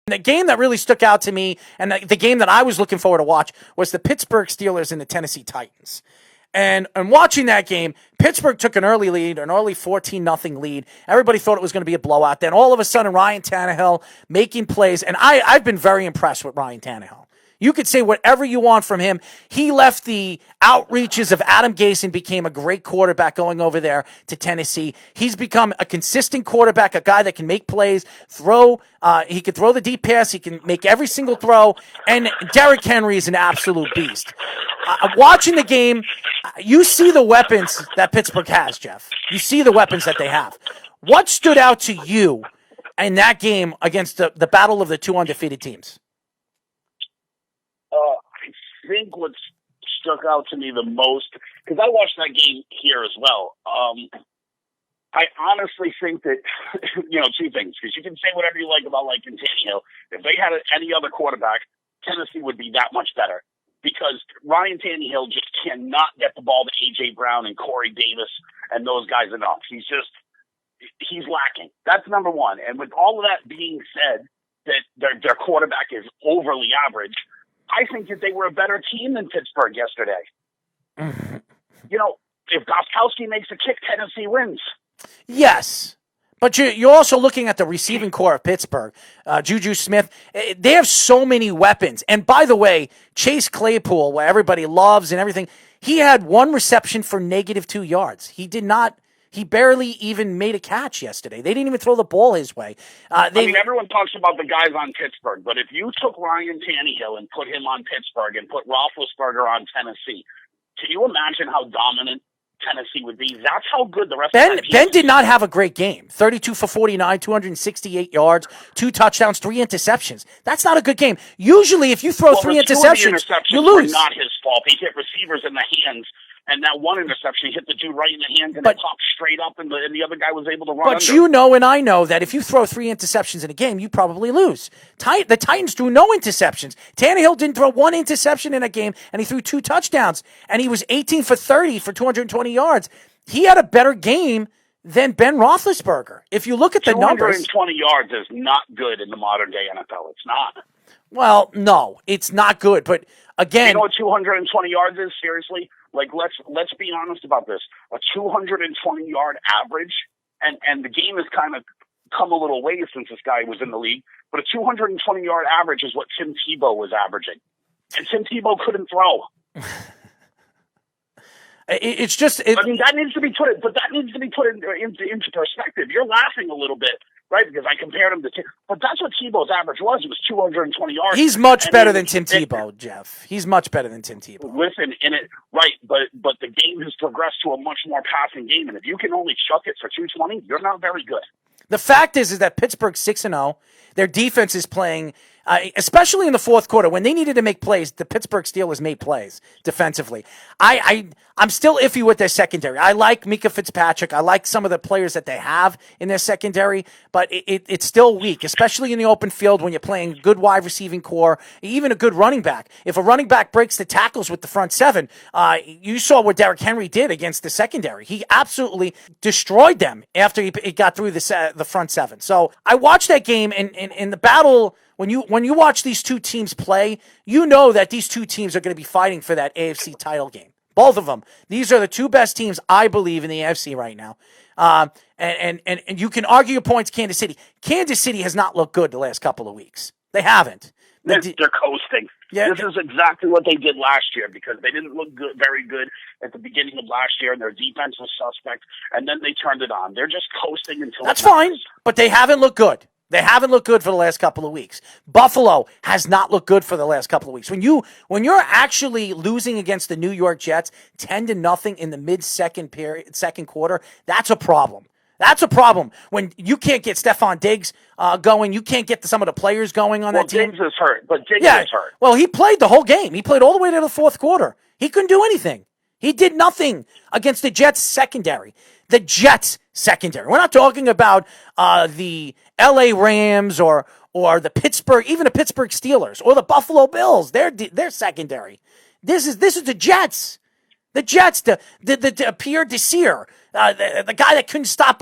The game that really stuck out to me, and the game that I was looking forward to watch, was the Pittsburgh Steelers and the Tennessee Titans. And watching that game, Pittsburgh took an early lead, an early 14-0 lead. Everybody thought it was going to be a blowout. Then all of a sudden, Ryan Tannehill making plays. And I've been very impressed with Ryan Tannehill. You could say whatever you want from him. He left the outreaches of Adam Gase and became a great quarterback going over there to Tennessee. He's become a consistent quarterback, a guy that can make plays, throw. He can throw the deep pass. He can make every single throw. And Derrick Henry is an absolute beast. Watching the game, you see the weapons that Pittsburgh has, Jeff. You see the weapons that they have. What stood out to you in that game against the battle of the two undefeated teams? I think what stuck out to me the most, because I watched that game here as well, I honestly think that, two things, because you can say whatever you like about Tannehill. If they had any other quarterback, Tennessee would be that much better, because Ryan Tannehill just cannot get the ball to A.J. Brown and Corey Davis and those guys enough. He's lacking. That's number one. And with all of that being said, that their quarterback is overly average, I think that they were a better team than Pittsburgh yesterday. If Gostkowski makes a kick, Tennessee wins. Yes. But you're also looking at the receiving core of Pittsburgh. Juju Smith, they have so many weapons. And by the way, Chase Claypool, where everybody loves and everything, he had one reception for -2 yards. He barely even made a catch yesterday. They didn't even throw the ball his way. Everyone talks about the guys on Pittsburgh, but if you took Ryan Tannehill and put him on Pittsburgh and put Roethlisberger on Tennessee, can you imagine how dominant Tennessee would be? That's how good the rest of the team Ben did not have a great game. 32 for 49, 268 yards, 2 touchdowns, 3 interceptions. That's not a good game. Usually, if you throw 3 interceptions, you lose. Were not his fault. He hit receivers in the hands. And that one interception, he hit the dude right in the hands, and it popped straight up, and the other guy was able to run under. But you know and I know that if you throw 3 interceptions in a game, you probably lose. The Titans threw no interceptions. Tannehill didn't throw 1 interception in a game, and he threw 2 touchdowns. And he was 18 for 30 for 220 yards. He had a better game than Ben Roethlisberger. If you look at the numbers. 220 yards is not good in the modern-day NFL. It's not. Well, no, it's not good. But, again. You know what 220 yards is, seriously? Let's be honest about this. A 220-yard average, and the game has kind of come a little way since this guy was in the league, but a 220-yard average is what Tim Tebow was averaging. And Tim Tebow couldn't throw. It's just... that needs to be put into perspective. You're laughing a little bit, right? Because I compared him to Tim. But that's what Tebow's average was. It was 220 yards. He's much better than Tim Tebow, Jeff. He's much better than Tim Tebow. Listen, right, but the game has progressed to a much more passing game. And if you can only chuck it for 220, you're not very good. The fact is that Pittsburgh's 6-0. Their defense is playing, especially in the fourth quarter. When they needed to make plays, the Pittsburgh Steelers made plays defensively. I'm still iffy with their secondary. I like Mika Fitzpatrick. I like some of the players that they have in their secondary, but it's still weak, especially in the open field when you're playing good wide receiving core, even a good running back. If a running back breaks the tackles with the front seven, you saw what Derrick Henry did against the secondary. He absolutely destroyed them after he got through the front seven. So I watched that game, and in the battle, when you watch these two teams play, you know that these two teams are going to be fighting for that AFC title game. Both of them. These are the two best teams, I believe, in the AFC right now. And you can argue your points, Kansas City. Kansas City has not looked good the last couple of weeks. They haven't. They're coasting. Yeah. This is exactly what they did last year, because they didn't look very good at the beginning of last year, and their defense was suspect, and then they turned it on. They're just coasting until that's fine, but they haven't looked good. They haven't looked good for the last couple of weeks. Buffalo has not looked good for the last couple of weeks. When you're actually losing against the New York Jets 10-0 in the second quarter, that's a problem. That's a problem. When you can't get Stephon Diggs going, you can't get some of the players going on that team. Diggs is hurt, but Diggs is hurt. Well, he played the whole game. He played all the way to the fourth quarter. He couldn't do anything. He did nothing against the Jets secondary. The Jets secondary. We're not talking about the L.A. Rams or the Pittsburgh, even the Pittsburgh Steelers or the Buffalo Bills. They're secondary. This is the Jets. The Jets, the Pierre Desir, the guy that couldn't stop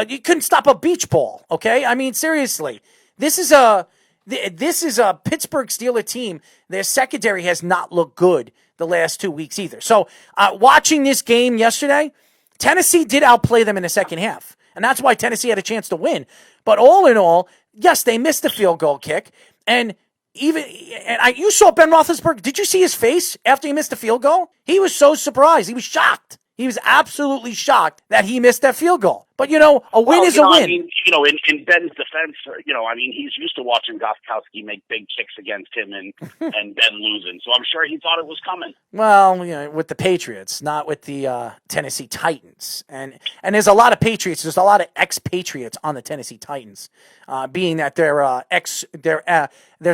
he couldn't stop a beach ball. Okay, I mean seriously, This is a Pittsburgh Steelers team. Their secondary has not looked good the last 2 weeks either. So watching this game yesterday, Tennessee did outplay them in the second half, and that's why Tennessee had a chance to win. But all in all, yes, they missed the field goal kick, and you saw Ben Roethlisberger. Did you see his face after he missed the field goal? He was so surprised. He was shocked. He was absolutely shocked that he missed that field goal. But, a win is a win. I mean, in Ben's defense, he's used to watching Gostkowski make big kicks against him and Ben losing. So I'm sure he thought it was coming. Well, with the Patriots, not with the Tennessee Titans. And there's a lot of Patriots. There's a lot of ex-Patriots on the Tennessee Titans, being that there's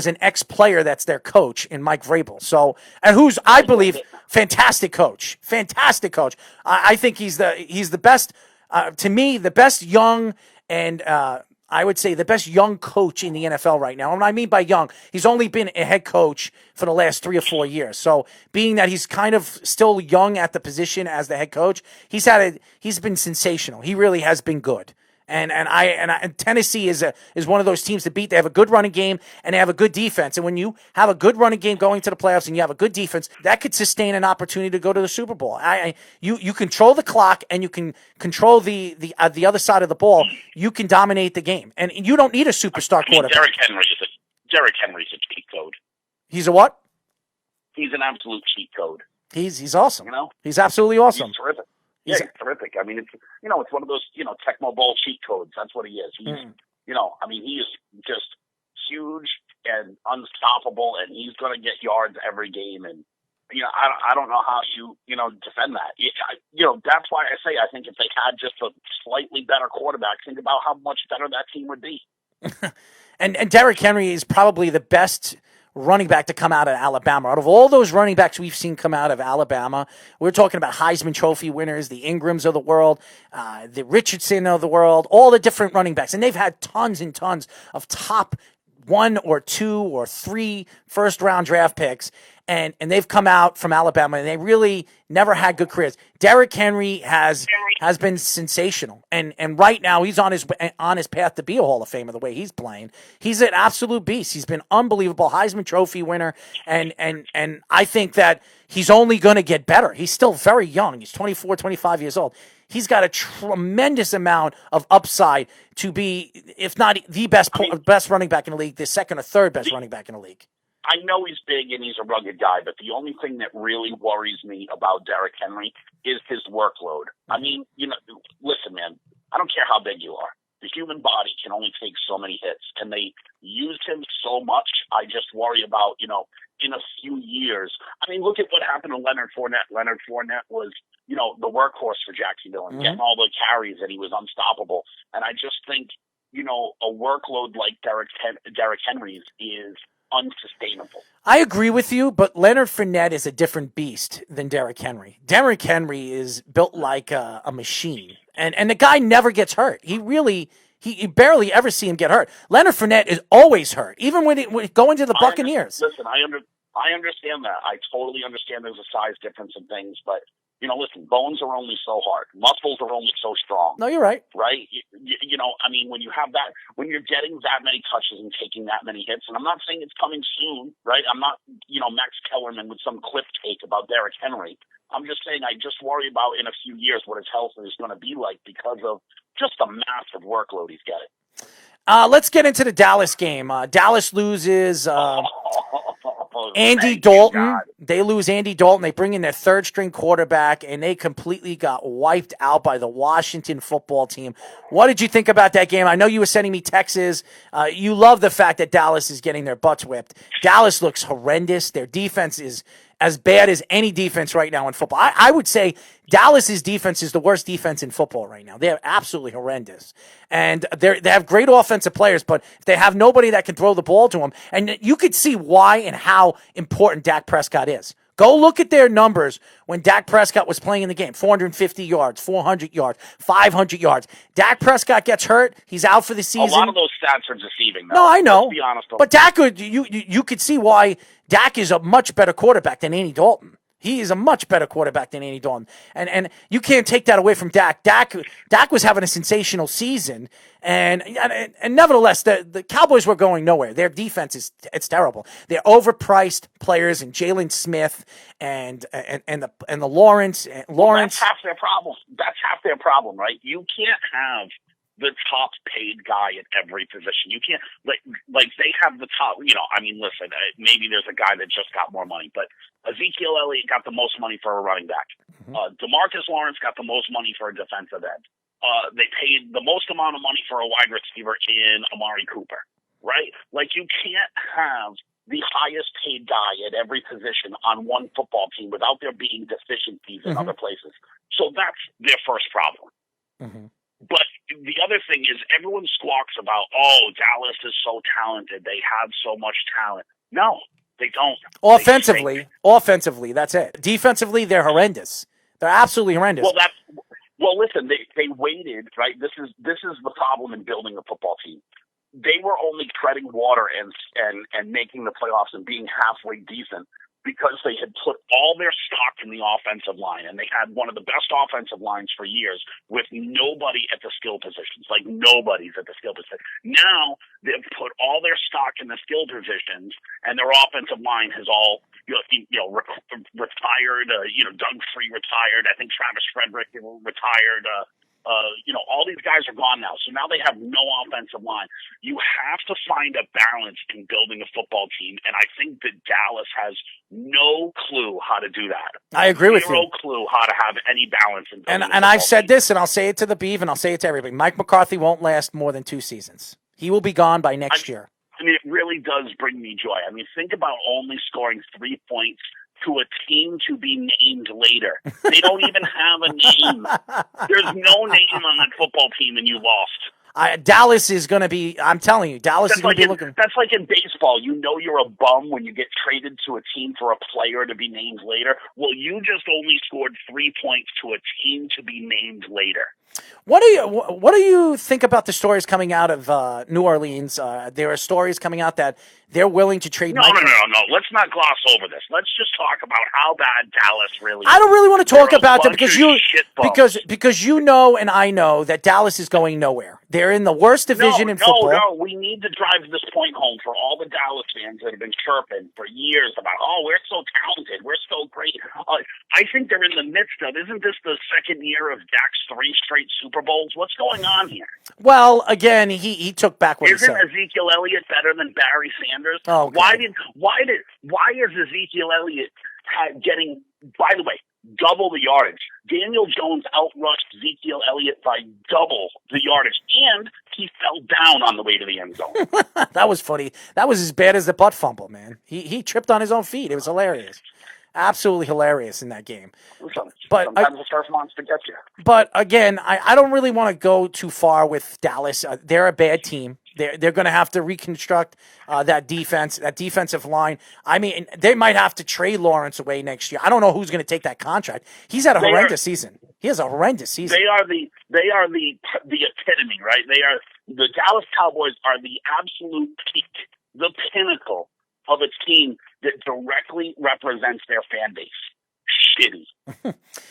an ex-player that's their coach in Mike Vrabel. So, and who's, I believe, fantastic coach. Fantastic coach. I think he's the best. To me, the best young and I would say the best young coach in the NFL right now. And what I mean by young, he's only been a head coach for the last 3 or 4 years. So being that he's kind of still young at the position as the head coach, he's been sensational. He really has been good. And Tennessee is one of those teams to beat. They have a good running game and they have a good defense. And when you have a good running game going to the playoffs and you have a good defense, that could sustain an opportunity to go to the Super Bowl. You control the clock and you can control the other side of the ball. You can dominate the game, and you don't need a superstar quarterback. Derrick Henry's a cheat code. He's a what? He's an absolute cheat code. He's awesome. He's absolutely awesome. He's terrific. Yeah, he's terrific. I mean, it's one of those Tecmo Bowl cheat codes. That's what he is. He's he is just huge and unstoppable, and he's going to get yards every game. And I don't know how you defend that. That's why I say I think if they had just a slightly better quarterback, think about how much better that team would be. and Derrick Henry is probably the best running back to come out of Alabama. Out of all those running backs we've seen come out of Alabama, we're talking about Heisman Trophy winners, the Ingrams of the world, the Richardson of the world, all the different running backs. And they've had tons and tons of top 1 or 2 or 3 first-round draft picks, and they've come out from Alabama, and they really never had good careers. Derrick Henry has been sensational, and right now he's on his path to be a Hall of Famer the way he's playing. He's an absolute beast. He's been unbelievable, Heisman Trophy winner, and I think that he's only going to get better. He's still very young. He's 24, 25 years old. He's got a tremendous amount of upside to be, if not the best running back in the league, the second or third best running back in the league. I know he's big and he's a rugged guy, but the only thing that really worries me about Derrick Henry is his workload. I mean, listen, man, I don't care how big you are. The human body can only take so many hits, and they used him so much. I just worry about, in a few years. I mean, look at what happened to Leonard Fournette. Leonard Fournette was, the workhorse for Jacksonville and getting all the carries, and he was unstoppable. And I just think, a workload like Derrick Henry's is unsustainable. I agree with you, but Leonard Fournette is a different beast than Derrick Henry. Derrick Henry is built like a machine, and the guy never gets hurt. He barely ever see him get hurt. Leonard Fournette is always hurt, even when going to the Buccaneers. I understand that. I totally understand there's a size difference in things, but listen, bones are only so hard. Muscles are only so strong. No, you're right. Right? When you have that, when you're getting that many touches and taking that many hits, and I'm not saying it's coming soon, right? I'm not, Max Kellerman with some cliff take about Derrick Henry. I'm just saying I just worry about in a few years what his health is going to be like because of just the massive workload he's getting. Let's get into the Dallas game. Dallas loses Andy Dalton. They lose Andy Dalton. They bring in their third-string quarterback, and they completely got wiped out by the Washington football team. What did you think about that game? I know you were sending me texts. You love the fact that Dallas is getting their butts whipped. Dallas looks horrendous. Their defense is as bad as any defense right now in football. I would say Dallas's defense is the worst defense in football right now. They're absolutely horrendous. And they have great offensive players, but they have nobody that can throw the ball to them. And you could see why and how important Dak Prescott is. Go look at their numbers when Dak Prescott was playing in the game. 450 yards, 400 yards, 500 yards. Dak Prescott gets hurt. He's out for the season. A lot of those stats are deceiving, though. No, I know. Let's be honest. But Dak, you could see why Dak is a much better quarterback than Andy Dalton. He is a much better quarterback than Andy Dalton. And you can't take that away from Dak. Dak was having a sensational season. And nevertheless, the Cowboys were going nowhere. Their defense it's terrible. They're overpriced players and Jalen Smith and the Lawrence. Well, that's half their problem. That's half their problem, right? You can't have the top paid guy at every position. You can't like they have the top. I mean, listen, maybe there's a guy that just got more money, but Ezekiel Elliott got the most money for a running back. DeMarcus Lawrence got the most money for a defensive end. They paid the most amount of money for a wide receiver in Amari Cooper, right? Like you can't have the highest paid guy at every position on one football team without there being deficiencies in other places. So that's their first problem. But the other thing is everyone squawks about, Dallas is so talented. They have so much talent. No, they don't. Offensively, that's it. Defensively, they're horrendous. They're absolutely horrendous. Well, listen, they waited, right? This is the problem in building a football team. They were only treading water and making the playoffs and being halfway decent because they had put all their stock in the offensive line, and they had one of the best offensive lines for years with nobody at the skill positions, like nobody's at the skill position. Now they've put all their stock in the skill positions, and their offensive line has all retired. Doug Free retired. I think Travis Frederick retired. All these guys are gone now. So now they have no offensive line. You have to find a balance in building a football team. And I think that Dallas has no clue how to do that. I agree with you. No clue how to have any balance in building And I've said this, and I'll say it to the Beeve, and I'll say it to everybody. Mike McCarthy won't last more than 2 seasons. He will be gone by next year. I mean, it really does bring me joy. I mean, think about only scoring 3 points to a team to be named later. They don't even have a name. There's no name on that football team, and you lost. Dallas is going to be, I'm telling you, Dallas is going to be looking. That's like in baseball. You know you're a bum when you get traded to a team for a player to be named later. Well, you just only scored 3 points to a team to be named later. What do you think about the stories coming out of New Orleans? There are stories coming out that they're willing to trade. No. Let's not gloss over this. Let's just talk about how bad Dallas really is. I don't really want to talk about that because you know and I know that Dallas is going nowhere. They're in the worst division in football. No, we need to drive this point home for all the Dallas fans that have been chirping for years about, we're so talented, we're so great. I think they're in the midst of, isn't this the second year of Dak's 3 straight Super Bowls? What's going on here? Well, again, he took back what he said. Isn't Ezekiel Elliott better than Barry Sanders? Oh, okay. Why is Ezekiel Elliott getting, by the way, double the yardage? Daniel Jones outrushed Ezekiel Elliott by double the yardage, and he fell down on the way to the end zone. That was funny. That was as bad as the butt fumble, man. He tripped on his own feet. It was hilarious. Absolutely hilarious in that game. But sometimes the turf monster gets you. But again, I don't really want to go too far with Dallas. They're a bad team. They're going to have to reconstruct that defensive line. I mean, they might have to trade Lawrence away next year. I don't know who's going to take that contract. He's had a horrendous season. He has a horrendous season. They are the epitome, right? The Dallas Cowboys are the absolute peak, the pinnacle of a team that directly represents their fan base. Shitty.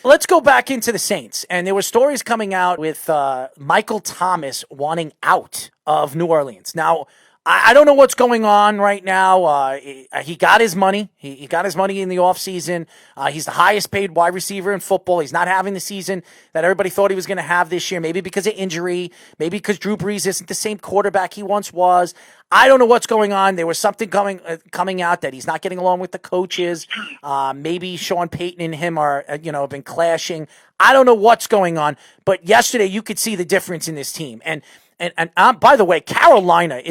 Let's go back into the Saints. And there were stories coming out with Michael Thomas wanting out of New Orleans. Now, I don't know what's going on right now. He got his money. He got his money in the offseason. He's the highest paid wide receiver in football. He's not having the season that everybody thought he was going to have this year, maybe because of injury, maybe because Drew Brees isn't the same quarterback he once was. I don't know what's going on. There was something coming out that he's not getting along with the coaches. Maybe Sean Payton and him are, have been clashing. I don't know what's going on. But yesterday you could see the difference in this team. And by the way, Carolina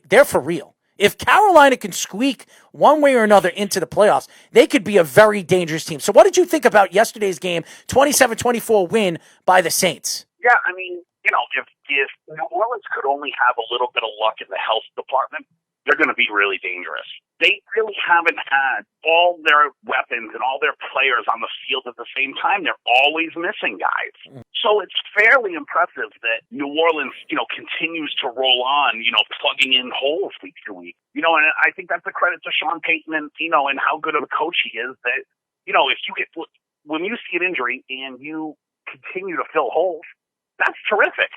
they're for real. If Carolina can squeak one way or another into the playoffs, they could be a very dangerous team. So what did you think about yesterday's game, 27-24 win by the Saints? Yeah, I mean, if New Orleans could only have a little bit of luck in the health department, they're going to be really dangerous. They really haven't had all their weapons and all their players on the field at the same time. They're always missing guys. So it's fairly impressive that New Orleans, continues to roll on, plugging in holes week to week. And I think that's a credit to Sean Payton and how good of a coach he is that if you get when you see an injury and you continue to fill holes, that's terrific.